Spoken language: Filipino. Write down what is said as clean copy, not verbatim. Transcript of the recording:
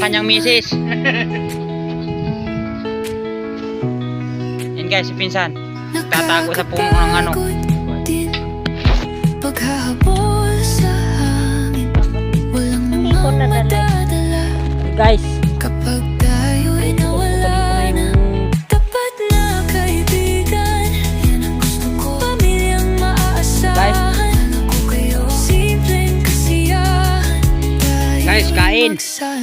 kanyang misis. Yan guys, si Pinsan. Tatago sa puno ng ano. Paghahabol sa hangin, walang namang madadala. Guys, Kapag tayo'y nawala na, tapat na kaibigan, yan ang gusto ko. Pamilyang maaasahan, ako kayo, simpleng kasiyahan. Guys, kain. Tayo'y